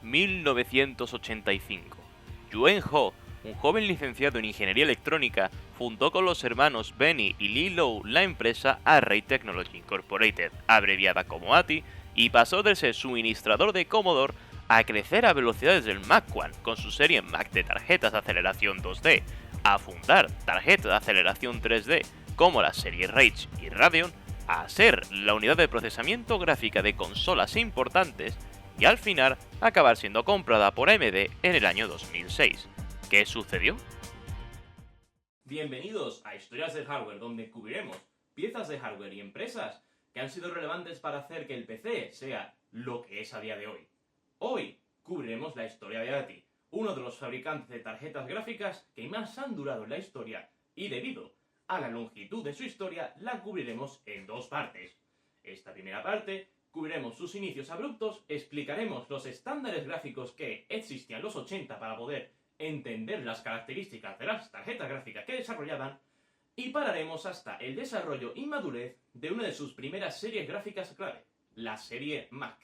1985. Yuen Ho, un joven licenciado en ingeniería electrónica, fundó con los hermanos Benny y Lee Low la empresa Array Technology Incorporated, abreviada como ATI, y pasó de ser suministrador de Commodore a crecer a velocidades del Mac One con su serie Mac de tarjetas de aceleración 2D, a fundar tarjetas de aceleración 3D como la serie Rage y Radeon, a ser la unidad de procesamiento gráfica de consolas importantes y al final acabar siendo comprada por AMD en el año 2006. ¿Qué sucedió? Bienvenidos a Historias del Hardware, donde cubriremos piezas de hardware y empresas que han sido relevantes para hacer que el PC sea lo que es a día de hoy. Hoy cubriremos la historia de ATI, uno de los fabricantes de tarjetas gráficas que más han durado en la historia, y debido a la longitud de su historia la cubriremos en dos partes. Esta primera parte cubriremos sus inicios abruptos, explicaremos los estándares gráficos que existían en los 80 para poder entender las características de las tarjetas gráficas que desarrollaban, y pararemos hasta el desarrollo y madurez de una de sus primeras series gráficas clave, la serie Mac.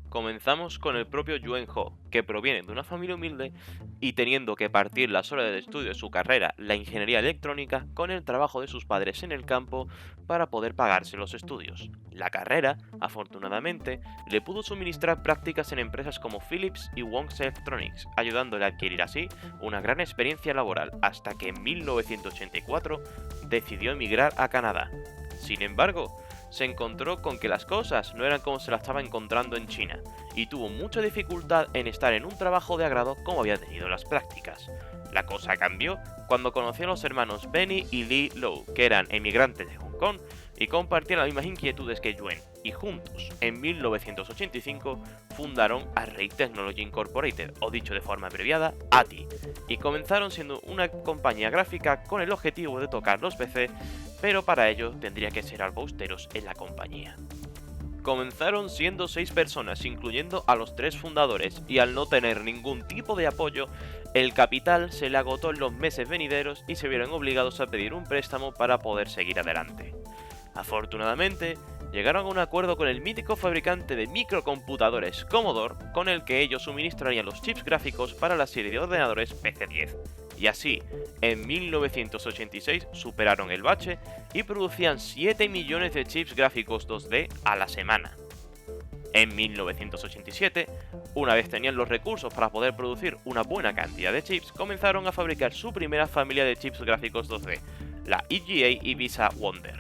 Comenzamos con el propio Yuen Ho, que proviene de una familia humilde y teniendo que partir las horas de estudio de su carrera, la ingeniería electrónica, con el trabajo de sus padres en el campo para poder pagarse los estudios. La carrera, afortunadamente, le pudo suministrar prácticas en empresas como Philips y Wong's Electronics, ayudándole a adquirir así una gran experiencia laboral, hasta que en 1984 decidió emigrar a Canadá. Sin embargo, se encontró con que las cosas no eran como se las estaba encontrando en China, y tuvo mucha dificultad en estar en un trabajo de agrado como había tenido en las prácticas. La cosa cambió cuando conoció a los hermanos Benny y Lee Low, que eran emigrantes de Hong Kong y compartían las mismas inquietudes que Yuen, y juntos, en 1985, fundaron Array Technology Incorporated, o dicho de forma abreviada, ATI, y comenzaron siendo una compañía gráfica con el objetivo de tocar los PC, pero para ello tendría que ser algo austeros en la compañía. Comenzaron siendo 6 personas, incluyendo a los 3 fundadores, y al no tener ningún tipo de apoyo, el capital se le agotó en los meses venideros y se vieron obligados a pedir un préstamo para poder seguir adelante. Afortunadamente, llegaron a un acuerdo con el mítico fabricante de microcomputadores Commodore, con el que ellos suministrarían los chips gráficos para la serie de ordenadores PC-10. Y así, en 1986 superaron el bache y producían 7 millones de chips gráficos 2D a la semana. En 1987, una vez tenían los recursos para poder producir una buena cantidad de chips, comenzaron a fabricar su primera familia de chips gráficos 2D, la EGA y Visa Wonder.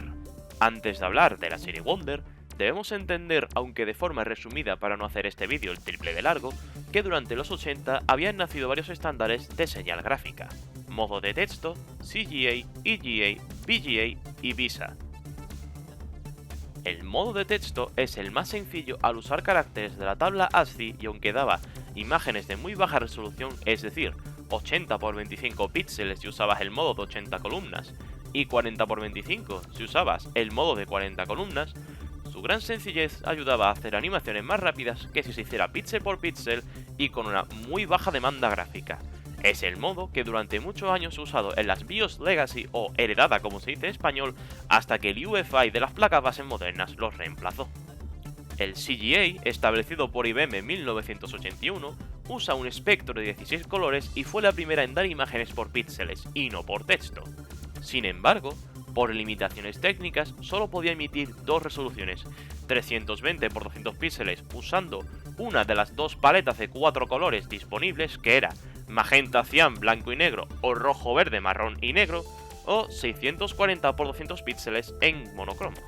Antes de hablar de la serie Wonder, debemos entender, aunque de forma resumida para no hacer este vídeo el triple de largo, que durante los 80 habían nacido varios estándares de señal gráfica: modo de texto, CGA, EGA, VGA y Visa. El modo de texto es el más sencillo al usar caracteres de la tabla ASCII, y aunque daba imágenes de muy baja resolución, es decir, 80 x 25 píxeles si usabas el modo de 80 columnas, y 40 x 25 si usabas el modo de 40 columnas, su gran sencillez ayudaba a hacer animaciones más rápidas que si se hiciera píxel por píxel y con una muy baja demanda gráfica. Es el modo que durante muchos años se ha usado en las BIOS Legacy o heredada como se dice en español, hasta que el UEFI de las placas base modernas los reemplazó. El CGA, establecido por IBM en 1981, usa un espectro de 16 colores y fue la primera en dar imágenes por píxeles y no por texto. Sin embargo, por limitaciones técnicas, solo podía emitir dos resoluciones, 320 x 200 píxeles, usando una de las dos paletas de 4 colores disponibles, que era magenta, cian, blanco y negro, o rojo, verde, marrón y negro, o 640 x 200 píxeles en monocromo.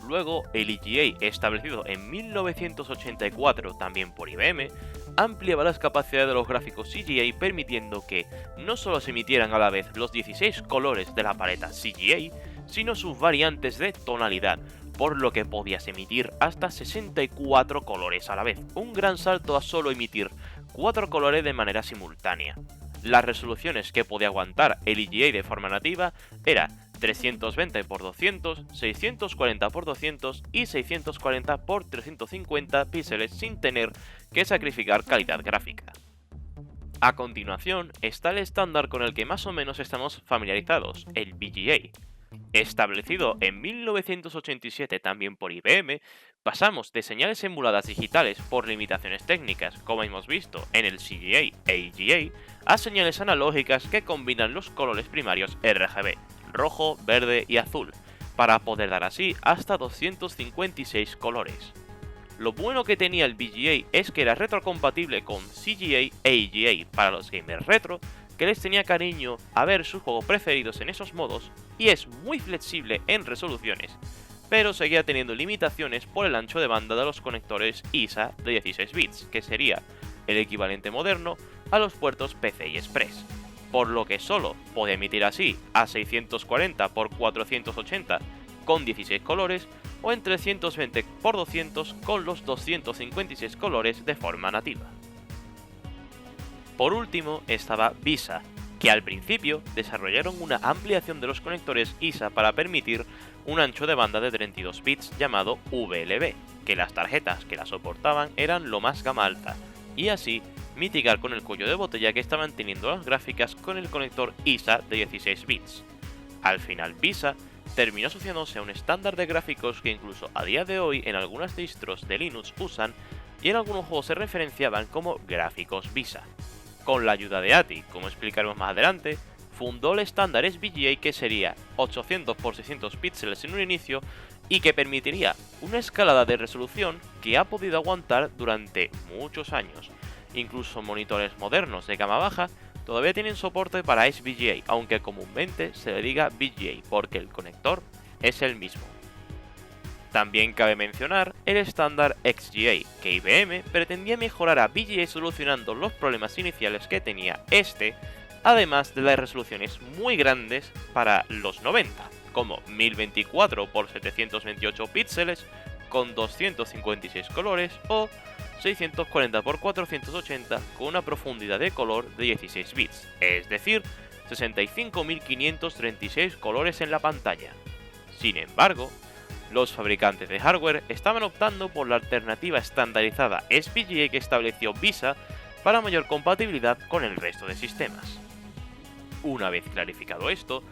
Luego, el EGA, establecido en 1984 también por IBM, ampliaba las capacidades de los gráficos CGA, permitiendo que no solo se emitieran a la vez los 16 colores de la paleta CGA, sino sus variantes de tonalidad, por lo que podías emitir hasta 64 colores a la vez, un gran salto a solo emitir 4 colores de manera simultánea. Las resoluciones que podía aguantar el EGA de forma nativa era 320 x 200, 640 x 200 y 640 x 350 píxeles sin tener que sacrificar calidad gráfica. A continuación está el estándar con el que más o menos estamos familiarizados, el VGA. Establecido en 1987 también por IBM, Pasamos de señales emuladas digitales por limitaciones técnicas, como hemos visto en el CGA e EGA, a señales analógicas que combinan los colores primarios RGB, rojo, verde y azul, para poder dar así hasta 256 colores. Lo bueno que tenía el VGA es que era retrocompatible con CGA e EGA para los gamers retro, que les tenía cariño a ver sus juegos preferidos en esos modos, y es muy flexible en resoluciones, pero seguía teniendo limitaciones por el ancho de banda de los conectores ISA de 16 bits, que sería el equivalente moderno a los puertos PCI Express, por lo que solo podía emitir así a 640 x 480 con 16 colores o en 320 x 200 con los 256 colores de forma nativa. Por último estaba VISA, que al principio desarrollaron una ampliación de los conectores ISA para permitir un ancho de banda de 32 bits llamado VLB, que las tarjetas que la soportaban eran lo más gama alta, y así mitigar con el cuello de botella que estaban teniendo las gráficas con el conector ISA de 16 bits. Al final VISA terminó asociándose a un estándar de gráficos que incluso a día de hoy en algunas distros de Linux usan y en algunos juegos se referenciaban como gráficos VISA. Con la ayuda de ATI, como explicaremos más adelante, fundó el estándar SVGA que sería 800 x 600 píxeles en un inicio y que permitiría una escalada de resolución que ha podido aguantar durante muchos años. Incluso monitores modernos de gama baja todavía tienen soporte para SVGA, aunque comúnmente se le diga VGA porque el conector es el mismo. También cabe mencionar el estándar XGA, que IBM pretendía mejorar a VGA solucionando los problemas iniciales que tenía este, además de las resoluciones muy grandes para los 90, como 1024 x 728 píxeles con 256 colores o 640 x 480 con una profundidad de color de 16 bits, es decir, 65.536 colores en la pantalla. Sin embargo, los fabricantes de hardware estaban optando por la alternativa estandarizada SVGA que estableció VISA para mayor compatibilidad con el resto de sistemas. Una vez clarificado esto,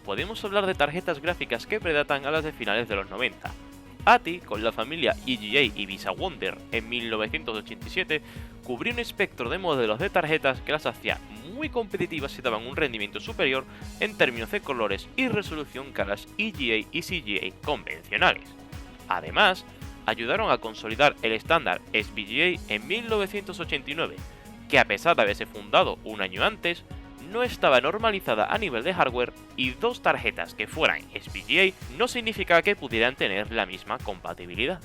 podemos hablar de tarjetas gráficas que predatan a las de finales de los 90. ATI, con la familia EGA y VISA Wonder en 1987, cubrió un espectro de modelos de tarjetas que las hacía muy competitivas y daban un rendimiento superior en términos de colores y resolución que a las EGA y CGA convencionales. Además, ayudaron a consolidar el estándar SVGA en 1989, que a pesar de haberse fundado un año antes, no estaba normalizada a nivel de hardware y dos tarjetas que fueran SVGA no significaba que pudieran tener la misma compatibilidad.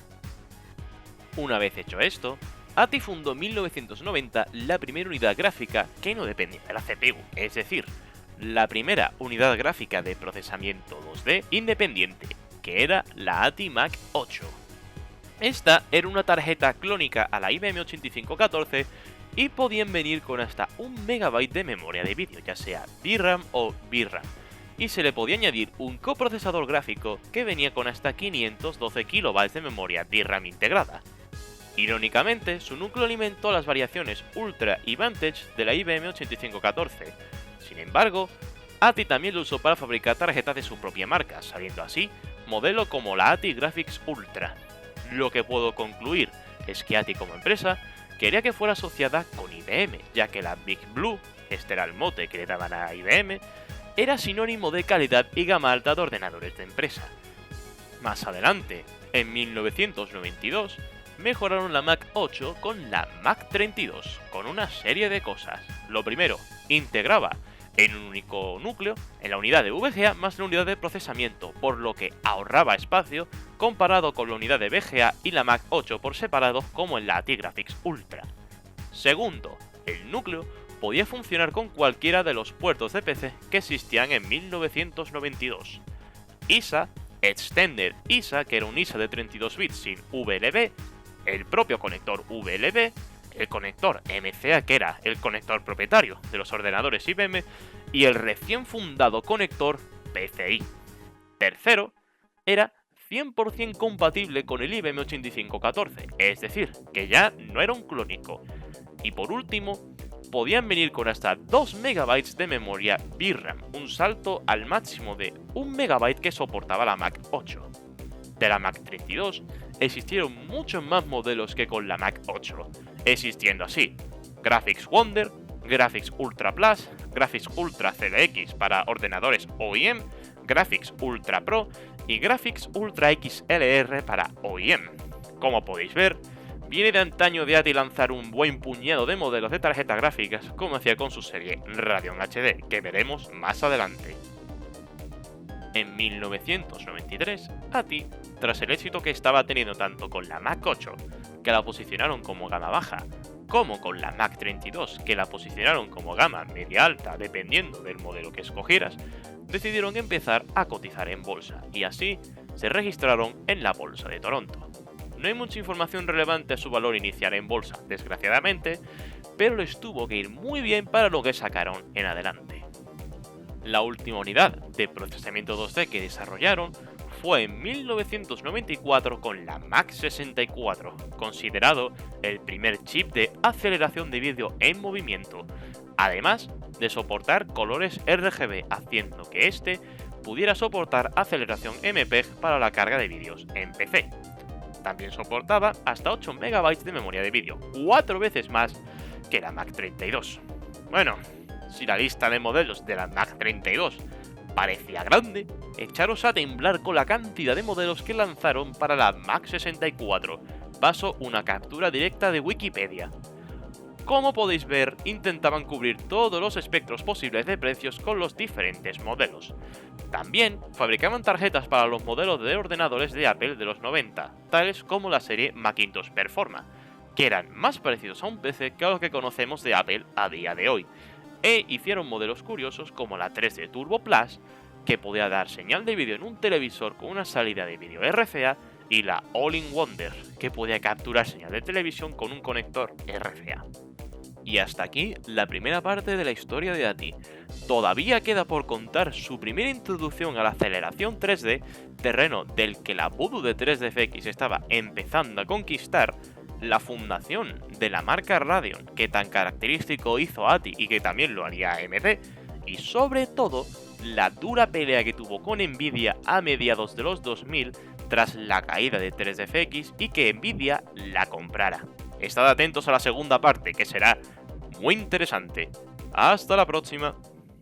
Una vez hecho esto, ATI fundó en 1990 la primera unidad gráfica que no dependía de la CPU, es decir, la primera unidad gráfica de procesamiento 2D independiente, que era la ATI Mac 8. Esta era una tarjeta clónica a la IBM 8514 y podían venir con hasta 1 MB de memoria de vídeo, ya sea DRAM o VRAM, y se le podía añadir un coprocesador gráfico que venía con hasta 512 KB de memoria DRAM integrada. Irónicamente, su núcleo alimentó las variaciones Ultra y Vantage de la IBM 8514. Sin embargo, ATI también lo usó para fabricar tarjetas de su propia marca, saliendo así modelo como la ATI Graphics Ultra. Lo que puedo concluir es que ATI como empresa quería que fuera asociada con IBM, ya que la Big Blue, este era el mote que le daban a IBM, era sinónimo de calidad y gama alta de ordenadores de empresa. Más adelante, en 1992, mejoraron la Mac 8 con la Mac 32, con una serie de cosas. Lo primero, integraba en un único núcleo, en la unidad de VGA más la unidad de procesamiento, por lo que ahorraba espacio comparado con la unidad de VGA y la Mac 8 por separado como en la ATI Graphics Ultra. Segundo, el núcleo podía funcionar con cualquiera de los puertos de PC que existían en 1992. ISA, Extended ISA, que era un ISA de 32 bits sin VLB, el propio conector VLB, el conector MCA, que era el conector propietario de los ordenadores IBM, y el recién fundado conector PCI. Tercero, era 100% compatible con el IBM 8514, es decir, que ya no era un clónico. Y por último, podían venir con hasta 2 MB de memoria VRAM, un salto al máximo de 1 MB que soportaba la Mac 8. de la Mac 32, existieron muchos más modelos que con la Mac 8, existiendo así Graphics Wonder, Graphics Ultra Plus, Graphics Ultra CDX para ordenadores OEM, Graphics Ultra Pro y Graphics Ultra XLR para OEM. Como podéis ver, viene de antaño de ATI lanzar un buen puñado de modelos de tarjetas gráficas como hacía con su serie Radeon HD, que veremos más adelante. En 1993, ATI, tras el éxito que estaba teniendo tanto con la Mac 8, que la posicionaron como gama baja, como con la Mac 32, que la posicionaron como gama media alta dependiendo del modelo que escogieras, decidieron empezar a cotizar en bolsa y así se registraron en la bolsa de Toronto. No hay mucha información relevante a su valor inicial en bolsa, desgraciadamente, pero les tuvo que ir muy bien para lo que sacaron en adelante. La última unidad de procesamiento 2D que desarrollaron fue en 1994 con la Mac 64, considerado el primer chip de aceleración de vídeo en movimiento, además de soportar colores RGB, haciendo que este pudiera soportar aceleración MPEG para la carga de vídeos en PC. También soportaba hasta 8 MB de memoria de vídeo, 4 veces más que la Mac 32. Bueno, si la lista de modelos de la Mac 32 parecía grande, echaros a temblar con la cantidad de modelos que lanzaron para la Mac 64. Paso una captura directa de Wikipedia. Como podéis ver, intentaban cubrir todos los espectros posibles de precios con los diferentes modelos. También fabricaban tarjetas para los modelos de ordenadores de Apple de los 90, tales como la serie Macintosh Performa, que eran más parecidos a un PC que a lo que conocemos de Apple a día de hoy, e hicieron modelos curiosos como la 3D Turbo Plus, que podía dar señal de vídeo en un televisor con una salida de vídeo RCA, y la All-in Wonder, que podía capturar señal de televisión con un conector RCA. Y hasta aquí la primera parte de la historia de ATI. Todavía queda por contar su primera introducción a la aceleración 3D, terreno del que la Voodoo de 3DFX estaba empezando a conquistar, la fundación de la marca Radeon, que tan característico hizo ATI y que también lo haría AMD, y sobre todo, la dura pelea que tuvo con Nvidia a mediados de los 2000 tras la caída de 3DFX y que Nvidia la comprara. Estad atentos a la segunda parte, que será muy interesante. ¡Hasta la próxima!